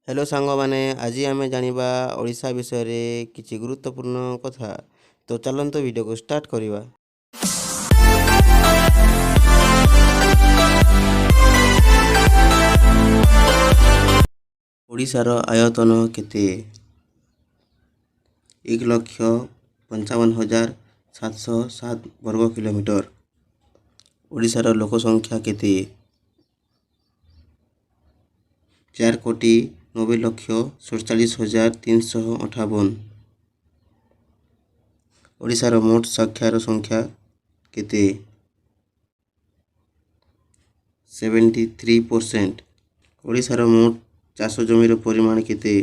Hello सांगमाने आज आम जानिबा ओडिशा विषय रे किछि गुरुत्वपूर्ण कथा। तो चलंतो वीडियो को स्टार्ट करिबा। ओडिशार आयतन केते 1,55,707 वर्ग किलोमीटर। ओडिशार लोक संख्या केते 4,90,47,358। ओडिशार मोट साक्षर संख्या केते 73%। ओडिशार मोट चाष जमीर परिमाण केते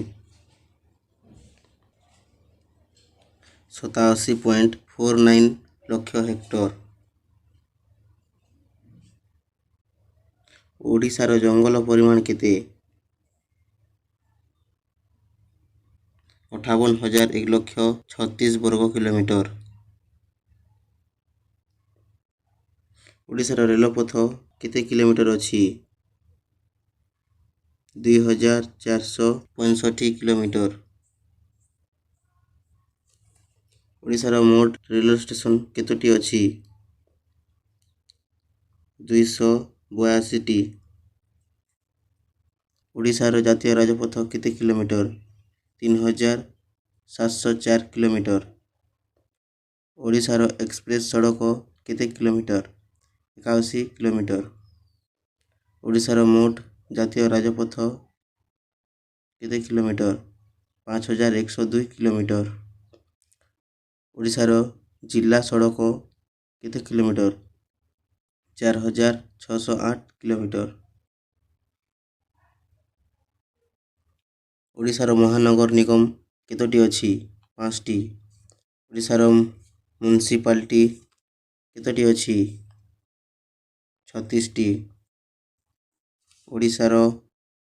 87.49 लक्ष हेक्टर। ओडिशार जंगल परिमाण केते 58,136 वर्ग किलोमीटर। ओडिशार रेलपथ केते किलोमीटर अछि 2,465 किलोमीटर। ओडिशार मोट रेल स्टेशन केतोटी अछि 282टी। ओडिशार जातीय राजपथ केते किलोमीटर 3,704 किलोमीटर। ओडिशार एक्सप्रेस सड़क केते किलोमीटर 81 किलोमीटर। ओडिशार मोट जातीय राजपथ केते किलोमीटर 5,102 किलोमीटर। ओडिशार जिला सड़क केते किलोमीटर 4,608 किलोमीटर। ओडिशार महानगर निगम केतोटी अछि 5टी। ओडिशार म्युनिसिपालिटी केतोटी अछि 36टी। ओडिशार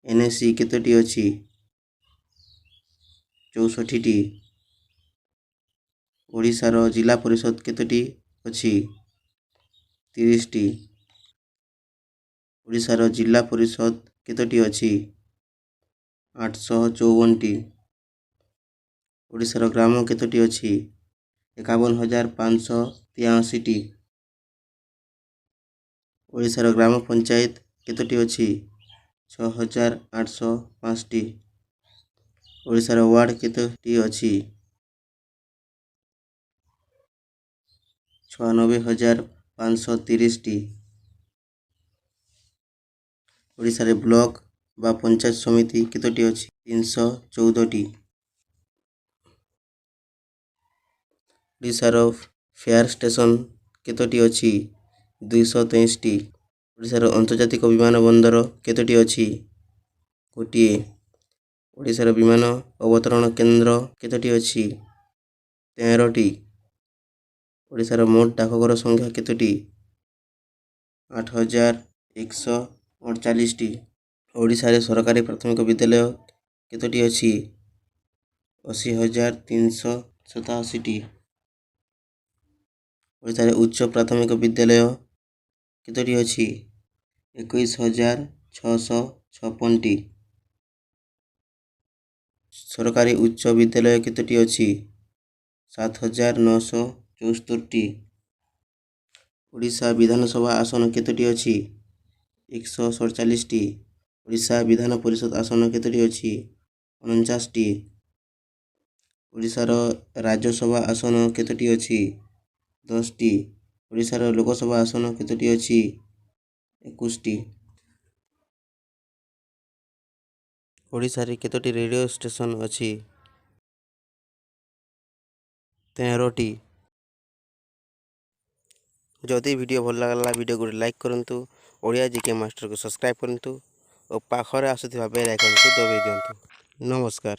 एनएसी केतोटी अछि 64टी। ओडिशार जिला परिषद केतोटी अछि 30टी। ओडिशार जिला परिषद केतोटी अछि 854टी। ओडिशार ग्राम केतोटी अछि 51,583टी। ओडिशार ग्राम पंचायत केतोटी अछि 6,805टी। ओडिशार वार्ड केतोटी अछि 96,530टी। ओडिशार ब्लॉक बा पंचायत समिति केतोटी अछि 314टी। ओडिशार फेयर स्टेशन केतोटी अछि 223टी। ओडिशार अंतर्जातिक विमान बंदर केतोटी अछि गोटिए। ओडिशार विमान अवतरण केंद्र केतोटी अछि 13टी। ओडिशार मोट डाकघर संख्या केतोटी 8,148टी। ओडिशार सरकारी प्राथमिक विद्यालय केतोटी अछि 80,387टी। ओडिशार उच्च प्राथमिक विद्यालय केतोटी अछि 21,656टी। सरकारी उच्च विद्यालय केतोटी अछि 7,974टी। ओडिशा विधानसभा आसन केतोटी अछि 147टी। ओडिशा विधान परिषद आसन केतोटी अछि 49टी। ओडिशार राज्यसभा आसन केतोटी अछि 10टी। ओडिशार लोकसभा आसन केतोटी अछि 21टी। ओडिशारे केतोटी रेडियो स्टेशन अछि 13टी। जदि वीडियो भल लागला वीडियो को लाइक करंतु, ओडिया जीके मास्टर को सब्सक्राइब करंतु और पाखरे आसुथिबा बेल आइकन को दबाइ दियंतु। नमस्कार।